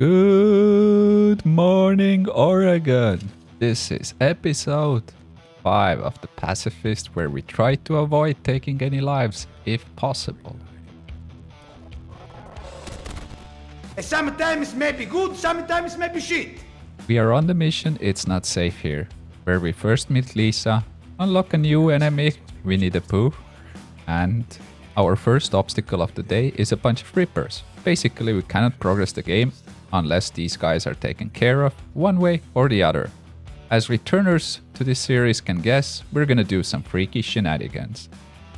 Good morning, Oregon. This is episode 5 of the Pacifist, where we try to avoid taking any lives if possible. Sometimes may be good, sometimes may be shit. We are on the mission It's Not Safe Here, where we first meet Lisa, unlock a new enemy, Winnie the Pooh, and our first obstacle of the day is a bunch of Rippers. Basically, we cannot progress the game unless these guys are taken care of one way or the other. As returners to this series can guess, we're gonna do some freaky shenanigans.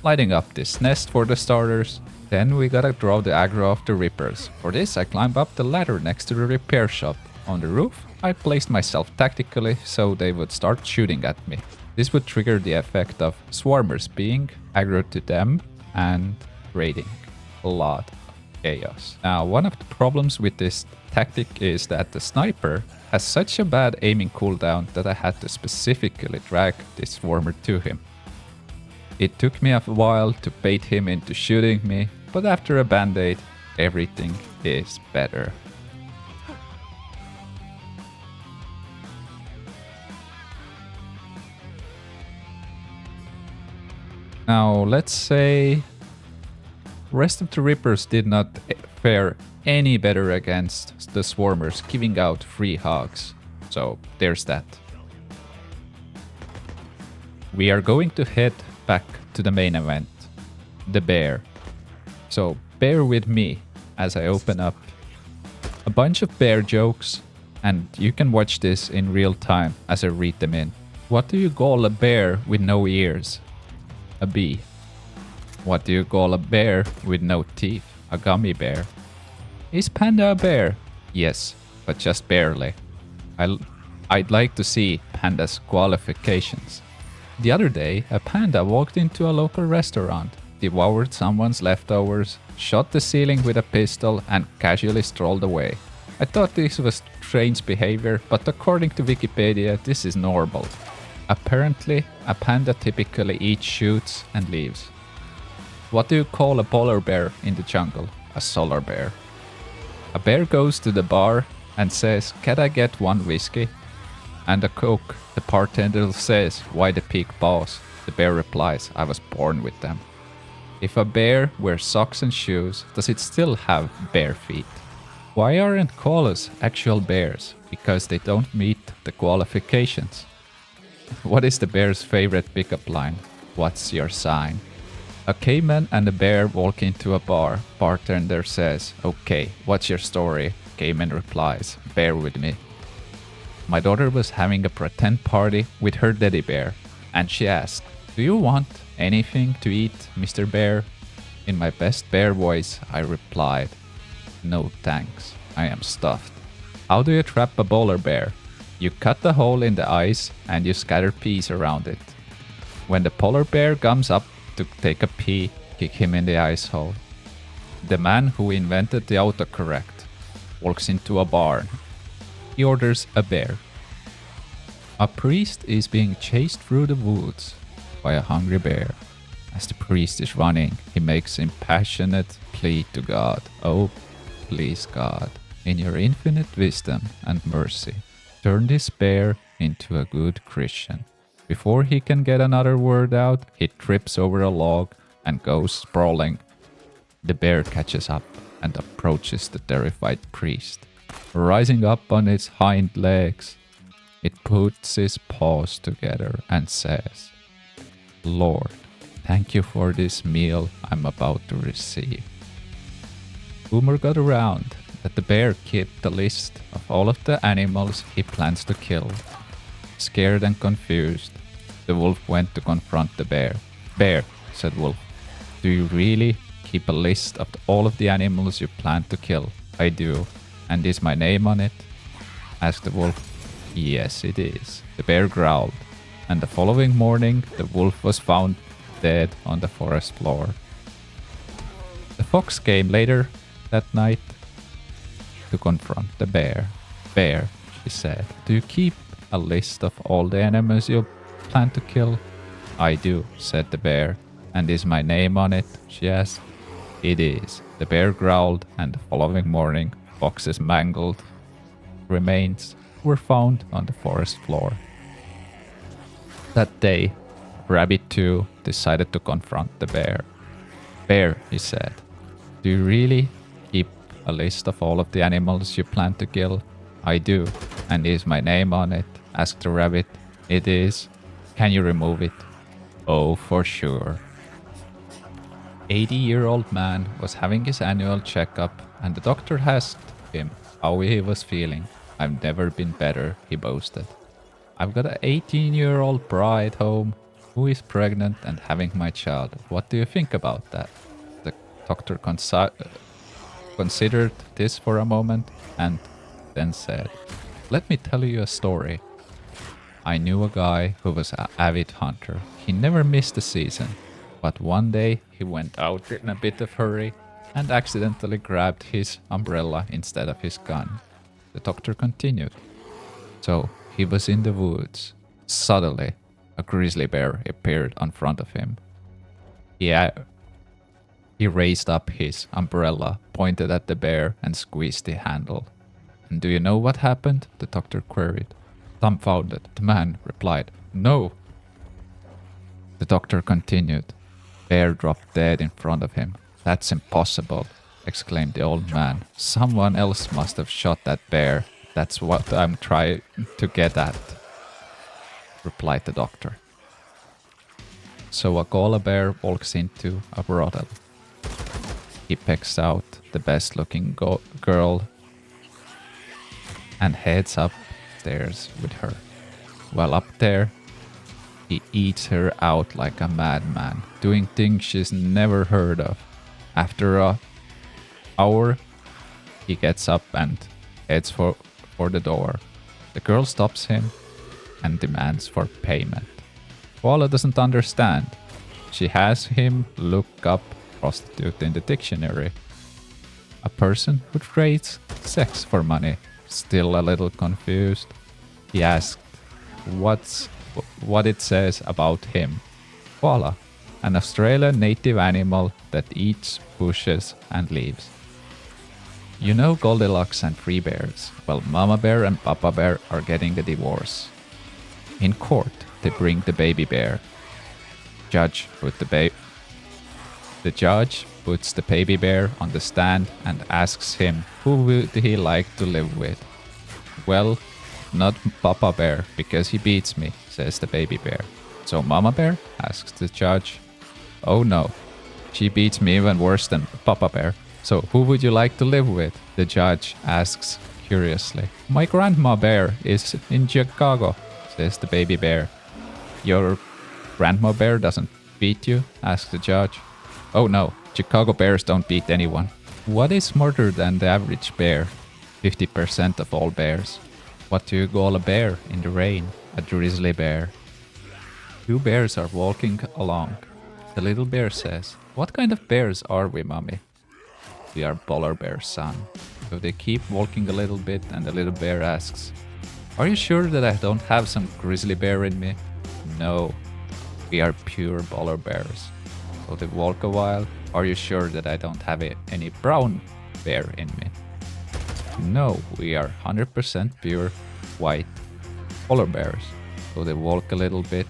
Lighting up this nest for the starters, then we gotta draw the aggro of the Rippers. For this I climb up the ladder next to the repair shop. On the roof, I placed myself tactically so they would start shooting at me. This would trigger the effect of swarmers being aggro to them and raiding a lot of chaos. Now, one of the problems with this tactic is that the sniper has such a bad aiming cooldown that I had to specifically drag this swarmer to him. It took me a while to bait him into shooting me, but after a band-aid, everything is better. Now, let's say rest of the Rippers did not fare any better against the swarmers giving out free hugs. So there's that. We are going to head back to the main event, the bear. So bear with me as I open up a bunch of bear jokes, and you can watch this in real time as I read them in. What do you call a bear with no ears? A bee. What do you call a bear with no teeth? A gummy bear. Is Panda a bear? Yes, but just barely. I'd like to see Panda's qualifications. The other day, a panda walked into a local restaurant, devoured someone's leftovers, shot the ceiling with a pistol, and casually strolled away. I thought this was strange behavior, but according to Wikipedia, this is normal. Apparently, a panda typically eats, shoots, and leaves. What do you call a polar bear in the jungle? A solar bear. A bear goes to the bar and says, "Can I get one whiskey?" And a Coke. The bartender says, "Why the pig paws?" The bear replies, "I was born with them." If a bear wears socks and shoes, does it still have bare feet? Why aren't koalas actual bears? Because they don't meet the qualifications. What is the bear's favorite pickup line? What's your sign? A caveman and a bear walk into a bar. Bartender says, "Okay, what's your story?" Caveman replies, "Bear with me." My daughter was having a pretend party with her teddy bear, and she asked, "Do you want anything to eat, Mr. Bear?" In my best bear voice, I replied, "No thanks, I am stuffed." How do you trap a polar bear? You cut a hole in the ice and you scatter peas around it. When the polar bear comes up to take a pee, kick him in the ice hole. The man who invented the autocorrect walks into a barn. He orders a bear. A priest is being chased through the woods by a hungry bear. As the priest is running, he makes impassionate plea to God. "Oh, please God, in your infinite wisdom and mercy, turn this bear into a good Christian." Before he can get another word out, he trips over a log and goes sprawling. The bear catches up and approaches the terrified priest. Rising up on its hind legs, it puts its paws together and says, "Lord, thank you for this meal I'm about to receive." Rumor got around that the bear kept a list of all of the animals he plans to kill. Scared and confused, the wolf went to confront the bear. "Bear," said Wolf, "do you really keep a list of all of the animals you plan to kill?" "I do. And is my name on it?" asked the wolf. "Yes, it is." The bear growled, and the following morning the wolf was found dead on the forest floor. The fox came later that night to confront the bear. "Bear," she said, "do you keep a list of all the animals you plan to kill?" "I do," said the bear. "And is my name on it?" she asked. "It is." The bear growled, and the following morning foxes mangled remains were found on the forest floor. That day, Rabbit 2 decided to confront the bear. Bear, he said, do you really keep a list of all of the animals you plan to kill? I do. And is my name on it? Asked the rabbit. It is. Can you remove it? Oh, for sure. 80-year-old man was having his annual checkup and the doctor asked him how he was feeling. I've never been better, he boasted. I've got an 18-year-old bride home who is pregnant and having my child. What do you think about that? The doctor considered this for a moment and then said, let me tell you a story. I knew a guy who was an avid hunter. He never missed a season. But one day he went out in a bit of hurry and accidentally grabbed his umbrella instead of his gun. The doctor continued. So he was in the woods. Suddenly, a grizzly bear appeared in front of him. He raised up his umbrella, pointed at the bear, and squeezed the handle. And do you know what happened? The doctor queried. Dumbfounded, the man replied, No. The doctor continued. Bear dropped dead in front of him. That's impossible, exclaimed the old man. Someone else must have shot that bear. That's what I'm trying to get at, replied the doctor. So a koala bear walks into a brothel. He picks out the best-looking girl and heads upstairs with her. While up there, he eats her out like a madman, doing things she's never heard of. After an hour, he gets up and heads for the door. The girl stops him and demands for payment. Koala doesn't understand. She has him look up prostitute in the dictionary. A person who trades sex for money. Still a little confused, he asked what it says about him. Koala, an Australian native animal that eats bushes and leaves. You know Goldilocks and Three Bears? Well, Mama Bear and Papa Bear are getting a divorce. In court, they bring the baby bear. The judge puts the baby bear on the stand and asks him who would he like to live with. Well, not Papa Bear, because he beats me, says the baby bear. So Mama Bear? Asks the judge. Oh no, she beats me even worse than Papa Bear. So who would you like to live with? The judge asks curiously. My grandma bear is in Chicago, says the baby bear. Your grandma bear doesn't beat you? Asks the judge. Oh no, Chicago bears don't beat anyone. What is smarter than the average bear? 50% of all bears. What do you call a bear in the rain? A grizzly bear. Two bears are walking along. The little bear says, what kind of bears are we, mommy? We are polar bears, son. So they keep walking a little bit and the little bear asks, are you sure that I don't have some grizzly bear in me? No, we are pure polar bears. So they walk a while. Are you sure that I don't have any brown bear in me? No, we are 100% pure white polar bears. So they walk a little bit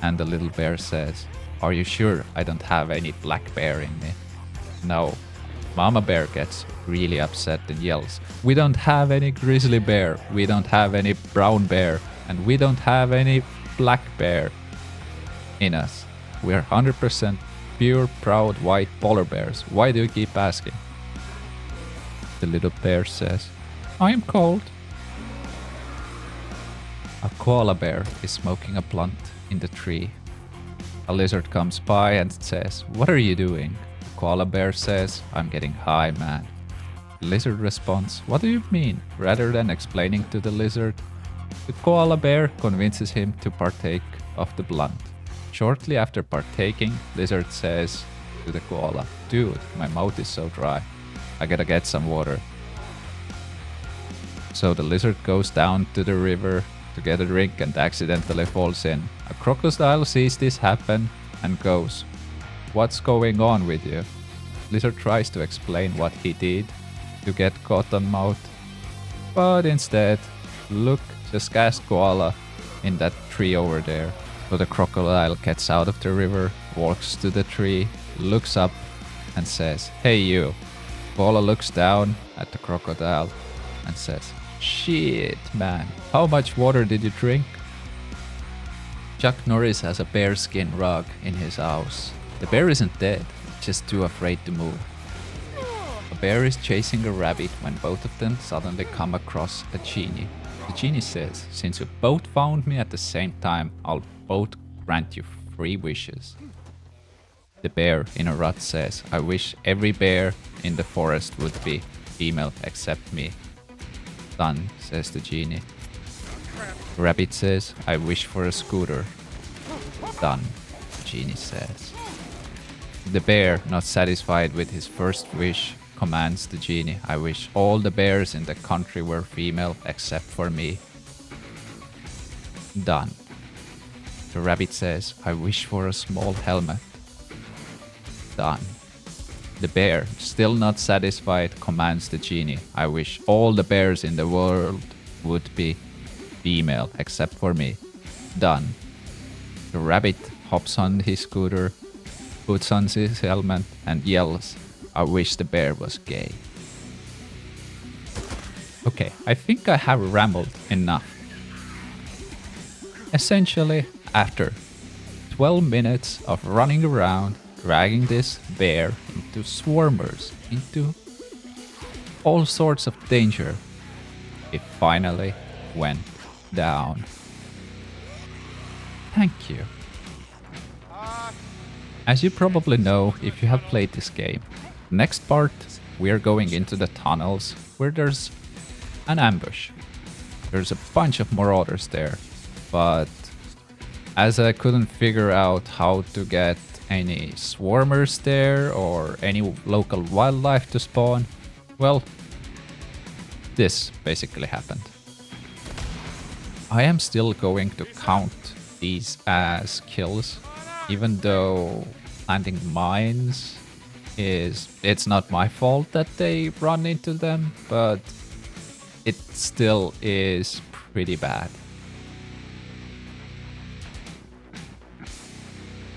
and the little bear says, are you sure I don't have any black bear in me? No. Mama bear gets really upset and yells, we don't have any grizzly bear, we don't have any brown bear, and we don't have any black bear in us. We are 100% pure, proud, white polar bears. Why do you keep asking? The little bear says, I'm cold. A koala bear is smoking a blunt in the tree. A lizard comes by and says, what are you doing? The koala bear says, I'm getting high, man. The lizard responds, what do you mean? Rather than explaining to the lizard, the koala bear convinces him to partake of the blunt. Shortly after partaking, lizard says to the koala, dude, my mouth is so dry. I gotta get some water. So the lizard goes down to the river to get a drink and accidentally falls in. A crocodile sees this happen and goes, what's going on with you? Lizard tries to explain what he did to get cotton mouth. But instead, look, just cast koala in that tree over there. So the crocodile gets out of the river, walks to the tree, looks up and says, "Hey you." Koala looks down at the crocodile and says, "Shit, man, how much water did you drink?" Chuck Norris has a bearskin rug in his house. The bear isn't dead, just too afraid to move. A bear is chasing a rabbit when both of them suddenly come across a genie. The genie says, "Since you both found me at the same time, I'll both grant you 3 wishes." The bear in a rut says, "I wish every bear in the forest would be female except me." "Done," says the genie. The rabbit says, "I wish for a scooter." "Done," the genie says. The bear, not satisfied with his first wish, commands the genie, "I wish all the bears in the country were female except for me." "Done." The rabbit says, "I wish for a small helmet." "Done." The bear, still not satisfied, commands the genie, "I wish all the bears in the world would be female except for me." "Done." The rabbit hops on his scooter, puts on his helmet and yells, "I wish the bear was gay." Okay, I think I have rambled enough. Essentially, after 12 minutes of running around, dragging this bear into swarmers, into all sorts of danger, it finally went down. Thank you. As you probably know if you have played this game, next part we are going into the tunnels where there's an ambush. There's a bunch of marauders there, but as I couldn't figure out how to get any swarmers there or any local wildlife to spawn, well, this basically happened. I am still going to count these as kills, even though planting mines it's not my fault that they run into them, but it still is pretty bad.